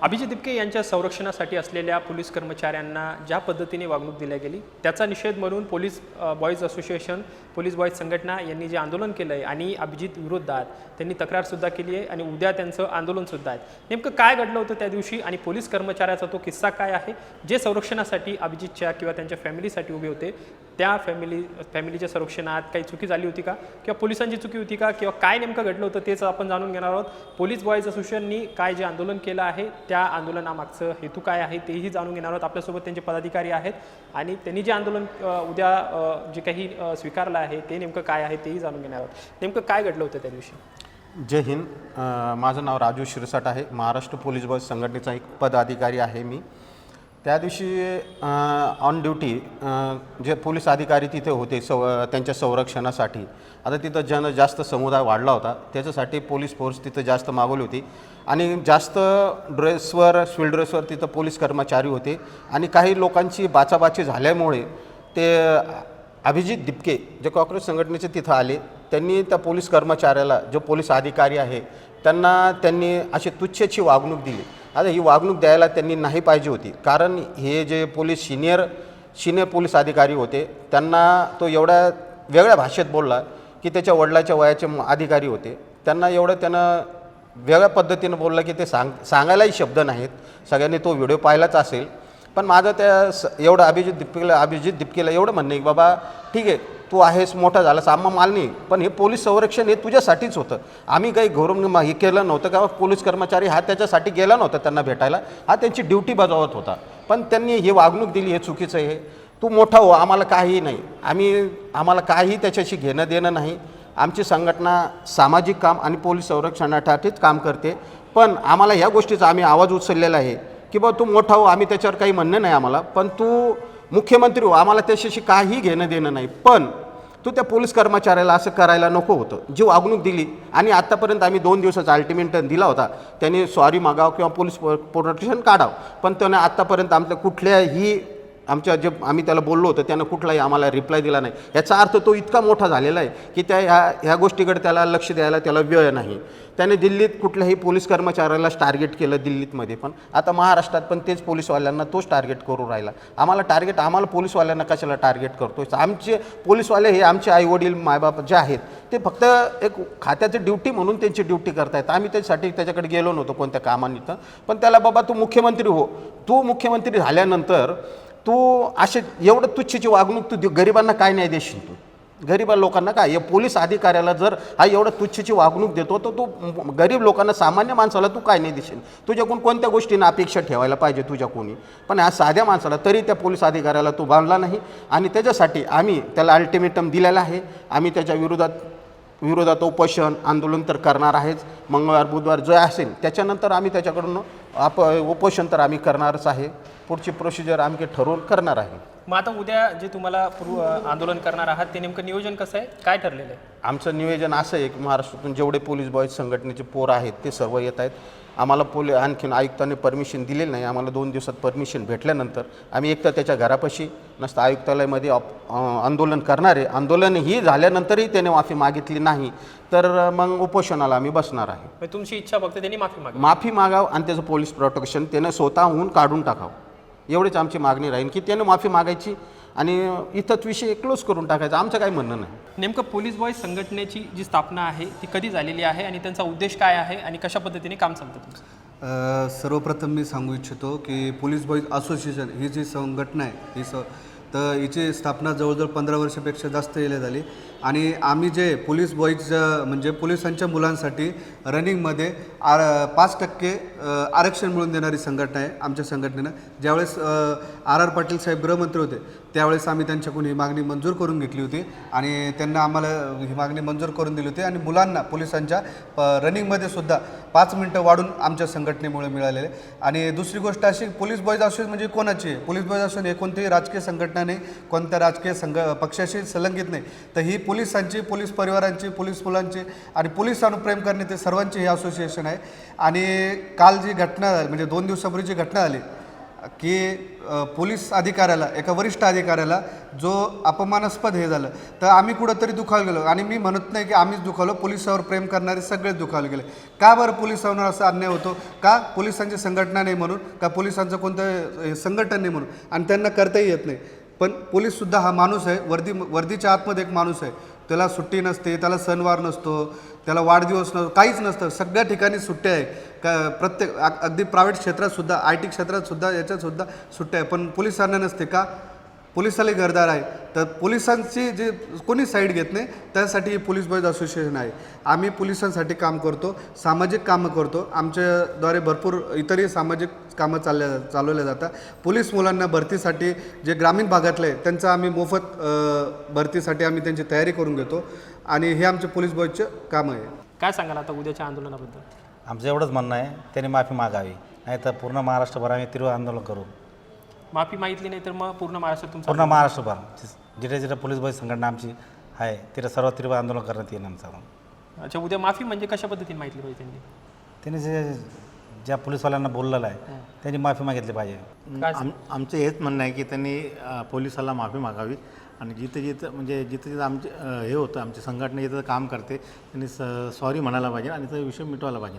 अभिजित दिपके यांच्या संरक्षणासाठी असलेल्या पोलीस कर्मचाऱ्यांना ज्या पद्धतीने वागणूक दिली गेली त्याचा निषेध म्हणून police boys association, police boys संघटना यांनी जे आंदोलन केलं आहे आणि अभिजित विरोधात त्यांनी तक्रारसुद्धा केली आहे आणि उद्या त्यांचं आंदोलनसुद्धा आहे. नेमकं काय घडलं होतं त्या दिवशी आणि पोलीस कर्मचाऱ्याचा तो किस्सा काय आहे, जे संरक्षणासाठी अभिजितच्या किंवा त्यांच्या फॅमिलीसाठी उभे होते, त्या फॅमिलीच्या संरक्षणात काही चुकी झाली होती का किंवा पोलिसांची चुकी होती का किंवा काय नेमकं घडलं होतं तेच आपण जाणून घेणार आहोत. पोलीस बॉईज असोसिएशननी काय जे आंदोलन केलं आहे त्या आंदोलनामागचं हेतू काय आहे तेही जाणून घेणार आहोत. आपल्यासोबत त्यांचे पदाधिकारी आहेत आणि त्यांनी जे आंदोलन उद्या जे काही स्वीकारलं आहे ते नेमकं काय आहे तेही जाणून घेणार आहोत. नेमकं काय घडलं होतं त्या दिवशी? जय हिंद. माझं नाव राजू शिरसाट आहे. महाराष्ट्र पोलीस बॉईज संघटनेचा एक पदाधिकारी आहे मी. त्या दिवशी ऑन ड्युटी जे पोलीस अधिकारी तिथे होते त्यांच्या संरक्षणासाठी. आता तिथं जास्त समुदाय वाढला होता, त्याच्यासाठी पोलीस फोर्स तिथं जास्त मागवली होती आणि जास्त सिव्हिल ड्रेसवर तिथं पोलीस कर्मचारी होते आणि काही लोकांची बाचाबाची झाल्यामुळे ते अभिजित दिपके जे कॉक्रोच संघटनेचे तिथं आले. त्यांनी त्या पोलीस कर्मचाऱ्याला, जो पोलीस अधिकारी आहे, त्यांनी अशी तुच्छची वागणूक दिली. आता ही वागणूक द्यायला त्यांनी नाही पाहिजे होती, कारण हे जे पोलीस सिनियर पोलीस अधिकारी होते त्यांना तो एवढ्या वेगळ्या भाषेत बोलला की त्याच्या वडिलाच्या वयाचे अधिकारी होते. त्यानं वेगळ्या पद्धतीनं बोलला की ते सांगायलाही शब्द नाहीत. सगळ्यांनी तो व्हिडिओ पाहिलाच असेल. पण माझं एवढं अभिजित दिपकेला एवढं म्हणणं आहे की बाबा ठीक आहे, तू आहेस, मोठा झालास, आम्हा माल नाही, पण हे पोलीस संरक्षण हे तुझ्यासाठीच होतं. आम्ही काही गौरव हे केलं नव्हतं का पोलीस कर्मचारी हा त्याच्यासाठी गेला नव्हता त्यांना भेटायला, हा त्यांची ड्युटी बजावत होता. पण त्यांनी हे वागणूक दिली, हे चुकीचं आहे. तू मोठा हो, आम्हाला काहीही नाही, आम्हाला काही त्याच्याशी घेणं देणं नाही. आमची संघटना सामाजिक काम आणि पोलीस संरक्षणासाठीच काम करते. पण आम्हाला ह्या गोष्टीचा आम्ही आवाज उचललेला आहे की बा तू मोठा हो, आम्ही त्याच्यावर काही म्हणणं नाही आम्हाला, पण तू मुख्यमंत्री हो, आम्हाला त्याच्याशी काही घेणं देणं नाही. पण तू त्या पोलीस कर्मचाऱ्याला असं करायला नको होतं. जी वागणूक दिली आणि आत्तापर्यंत आम्ही 2 दिवसाचा अल्टिमेटम दिला होता, त्यांनी सॉरी मागावं किंवा पोलीस प्रोटेक्शन काढावं, पण त्याने आत्तापर्यंत आमच्या कुठल्याही जे आम्ही त्याला बोललो होतं त्यानं कुठलाही आम्हाला रिप्लाय दिला नाही. याचा अर्थ तो इतका मोठा झालेला आहे की ह्या गोष्टीकडे त्याला लक्ष द्यायला त्याला वेळ नाही. त्याने दिल्लीत कुठल्याही पोलीस कर्मचाऱ्यालाच टार्गेट केलं, दिल्लीमध्ये पण. आता महाराष्ट्रात पण तेच पोलीसवाल्यांना तोच टार्गेट करू राहिला. आम्हाला पोलीसवाल्यांना कशाला टार्गेट करतोय? आमचे पोलीसवाले हे आमचे आईवडील मायबाप जे आहेत ते फक्त एक खात्याची ड्युटी म्हणून त्यांची ड्युटी करतायत. आम्ही त्याच्यासाठी त्याच्याकडे गेलो नव्हतो कोणत्या कामानिमित्त. पण त्याला बाबा तू मुख्यमंत्री हो, तू मुख्यमंत्री झाल्यानंतर तू असे एवढं तुच्छची वागणूक तू गरिबांना काय नाही देशील? तू गरीब लोकांना काय, या पोलीस अधिकाऱ्याला जर हा एवढं तुच्छची वागणूक देतो तर तू गरीब लोकांना, सामान्य माणसाला तू काय नाही देशील? तुझ्याकडून कोणत्या गोष्टींना अपेक्षा ठेवायला पाहिजे तुझ्या कोणी? पण ह्या साध्या माणसाला तरी त्या पोलीस अधिकाऱ्याला तू बांधला नाही आणि त्याच्यासाठी आम्ही त्याला अल्टिमेटम दिलेला आहे. आम्ही त्याच्या विरोधात उपोषण आंदोलन तर करणार आहेच. मंगळवार बुधवार जे असेल त्याच्यानंतर आम्ही त्याच्याकडून उपोषण तर आम्ही करणारच आहे. पुढची प्रोसिजर आम्ही ठरवून करणार आहे. मग आता उद्या जे तुम्हाला आंदोलन करणार आहात ते नेमकं नियोजन कसं आहे, काय ठरलेलं आहे? आमचं नियोजन असं आहे की महाराष्ट्रातून जेवढे पोलीस बॉईज संघटनेचे पोरं आहेत ते सर्व येत आहेत. आम्हाला आणखीन आयुक्तांनी परमिशन दिलेली नाही. आम्हाला 2 दिवसात परमिशन भेटल्यानंतर आम्ही एकतर त्याच्या घरापाशी नसतं आयुक्तालयामध्ये आंदोलन करणार आहे. आंदोलन ही झाल्यानंतरही त्याने माफी मागितली नाही तर मग उपोषणाला आम्ही बसणार आहे. तुमची इच्छा फक्त त्यांनी माफी मागावं आणि त्याचं पोलीस प्रोटेक्शन त्यानं स्वतःहून काढून टाकावं, एवढीच आमची मागणी राहील की त्यानं माफी मागायची आणि इथंच विषय क्लोज करून टाकायचा. आमचं काही म्हणणं नाही. नेमकं पोलीस बॉईज संघटनेची जी स्थापना आहे ती कधी झालेली आहे आणि त्यांचा उद्देश काय आहे आणि कशा पद्धतीने काम चालतं तुमचं? सर्वप्रथम मी सांगू इच्छितो की पोलीस बॉईज असोसिएशन ही जी संघटना आहे तर हिची स्थापना जवळजवळ 15 वर्षापेक्षा जास्त येले झाली आणि आम्ही जे पोलीस बॉईज म्हणजे पोलिसांच्या मुलांसाठी रनिंगमध्ये 5% आरक्षण मिळवून देणारी संघटना आहे आमच्या संघटनेनं. ज्यावेळेस RR पाटील साहेब गृहमंत्री होते त्यावेळेस आम्ही त्यांच्याकडून ही मागणी मंजूर करून घेतली होती आणि त्यांना आम्हाला ही मागणी मंजूर करून दिली होती आणि मुलांना पोलिसांच्या रनिंगमध्ये सुद्धा 5 मिनटं वाढून आमच्या संघटनेमुळे मिळालेले. आणि दुसरी गोष्ट अशी, पोलीस बॉईज असोसिएशन म्हणजे कोणाची आहे? पोलीस बॉईज असोसिएशन हे कोणतीही राजकीय संघटना नाही, कोणत्या राजकीय पक्षाशी संलग्नित नाही. तर ही पोलिसांची, पोलीस परिवारांची, पोलीस मुलांची आणि पोलिसांना प्रेम करणे ते सर्वांचे हे असोसिएशन आहे. आणि काल जी घटना म्हणजे 2 दिवसापूर्वी जी घटना झाली की पोलीस अधिकाऱ्याला, एका वरिष्ठ अधिकाऱ्याला जो अपमानास्पद हे झालं, तर आम्ही कुठंतरी दुखावलं गेलो. आणि मी म्हणत नाही की आम्हीच दुखावलं, पोलिसावर प्रेम करणारे सगळेच दुखावले गेले. का बरं पोलिसांवर असा अन्याय होतो? का पोलिसांची संघटना नाही म्हणून, का पोलिसांचं कोणतं संघटन नाही म्हणून, आणि त्यांना करताही येत नाही. पण पोलीससुद्धा हा माणूस आहे, वर्दीच्या आतमध्ये एक माणूस आहे. त्याला सुट्टी नसते, त्याला सणवार नसतो, त्याला वाढदिवस नसतो, काहीच नसतं. सगळ्या ठिकाणी सुट्ट्या आहे. प्रत्येक अगदी प्रायव्हेट क्षेत्रातसुद्धा, IT क्षेत्रातसुद्धा, याच्यातसुद्धा सुट्ट्या आहे. पण पोलिसांना नसते. का? पोलिसालाही घरदार आहे. तर पोलिसांची जे कोणी साईड घेत नाही, त्यासाठी पोलीस बॉईज असोसिएशन आहे. आम्ही पोलिसांसाठी काम करतो, सामाजिक कामं करतो. आमच्याद्वारे भरपूर इतरही सामाजिक कामं चालवल्या जातात. पोलीस मुलांना भरतीसाठी जे ग्रामीण भागातले आहे त्यांचं आम्ही मोफत भरतीसाठी आम्ही त्यांची तयारी करून घेतो. आणि हे आमचे पोलीस बॉईजचं काम आहे. काय सांगाल आता उद्याच्या आंदोलनाबद्दल? आमचं एवढंच म्हणणं आहे, त्यांनी माफी मागावी, नाही तर पूर्ण महाराष्ट्रभर आम्ही तीव्र आंदोलन करू. माफी मागितली नाही तर मग पूर्ण महाराष्ट्रात तुमचं पूर्ण महाराष्ट्रभर जिथे जिथे पोलीस बॉईज संघटना आमची आहे तिथे सर्व तीव्र आंदोलन करण्यात येईल आमचं. अच्छा, उद्या माफी म्हणजे कशा पद्धतीने मागितली पाहिजे त्यांनी? त्यांनी जे ज्या पोलीसवाल्यांना बोललेलं आहे त्यांनी माफी मागितली पाहिजे. आमचं हेच म्हणणं आहे की त्यांनी पोलिसाला माफी मागावी आणि जिथे जिथे आमचे हे होतं, आमची संघटना जिथं काम करते त्यांनी सॉरी म्हणायला पाहिजे आणि तो विषय मिटवायला पाहिजे.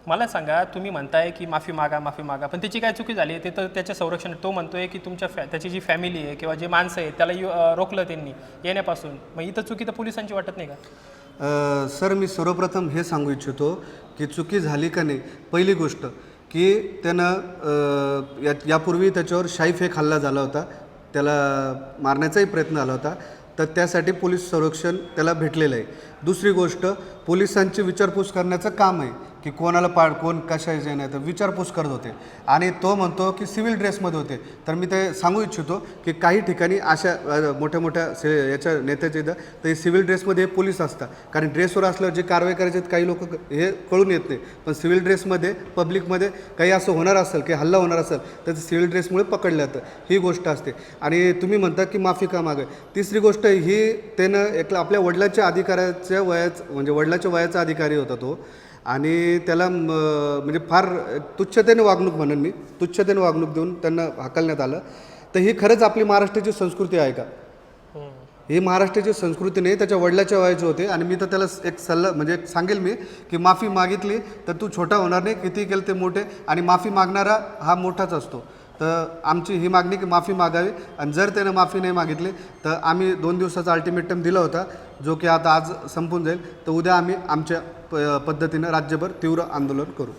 मला सांगा, तुम्ही म्हणताय की माफी मागा, पण त्याची काय चुकी झाली? ते तर त्याच्या संरक्षण, तो म्हणतोय की तुमच्या त्याची जी फॅमिली आहे किंवा जे माणसं आहे त्याला रोखलं त्यांनी येण्यापासून. मग इथं चुकी तर पोलिसांची वाटत नाही का? सर, मी सर्वप्रथम हे सांगू इच्छितो की चुकी झाली का नाही. पहिली गोष्ट की त्यानं यापूर्वी त्याच्यावर शाईफेक हल्ला झाला होता, त्याला मारण्याचाही प्रयत्न झाला होता, तर त्यासाठी पोलीस संरक्षण त्याला भेटलेलं आहे. दुसरी गोष्ट, पोलिसांची विचारपूस करण्याचं काम आहे की कोणाला कोण कशाचे नाही, तर विचारपूस करत होते. आणि तो म्हणतो की सिव्हिल ड्रेसमध्ये होते. तर मी ते सांगू इच्छितो की काही ठिकाणी अशा मोठ्या मोठ्या याच्या नेत्याच्या इथं तर सिव्हिल ड्रेसमध्ये पोलीस असतात. कारण ड्रेसवर असल्यावर जे कारवाई करायचे काही लोक हे कळून येत नाही. पण सिव्हिल ड्रेसमध्ये पब्लिकमध्ये काही असं होणार असेल की हल्ला होणार असेल तर ते सिव्हिल ड्रेसमुळे पकडलं जातं. ही गोष्ट असते. आणि तुम्ही म्हणता की माफी का मागे. तिसरी गोष्ट ही त्यानं एक आपल्या वडिलांच्या अधिकाऱ्याच्या म्हणजे वडिलाच्या वयाचा अधिकारी होता तो. आणि त्याला म्हणजे फार तुच्छतेने वागणूक म्हणून मी तुच्छतेने वागणूक देऊन त्यांना हाकलण्यात आलं. तर ही खरंच आपली महाराष्ट्राची संस्कृती आहे का? ही महाराष्ट्राची संस्कृती नाही. त्याच्या वडिलाच्या वयाचे होते. आणि मी तर त्याला एक सल्ला म्हणजे एक सांगेल मी की माफी मागितली तर तू छोटा होणार नाही, किती केलं ते मोठे. आणि माफी मागणारा हा मोठाच असतो. तर आमची ही मागणी की माफी मागावी. आणि जर त्यानं माफी नाही मागितली तर आम्ही 2 दिवसाचा अल्टिमेटम दिला होता, जो की आता आज संपून जाईल. तर उद्या आम्ही आमच्या पद्धतीनं राज्यभर तीव्र आंदोलन करू.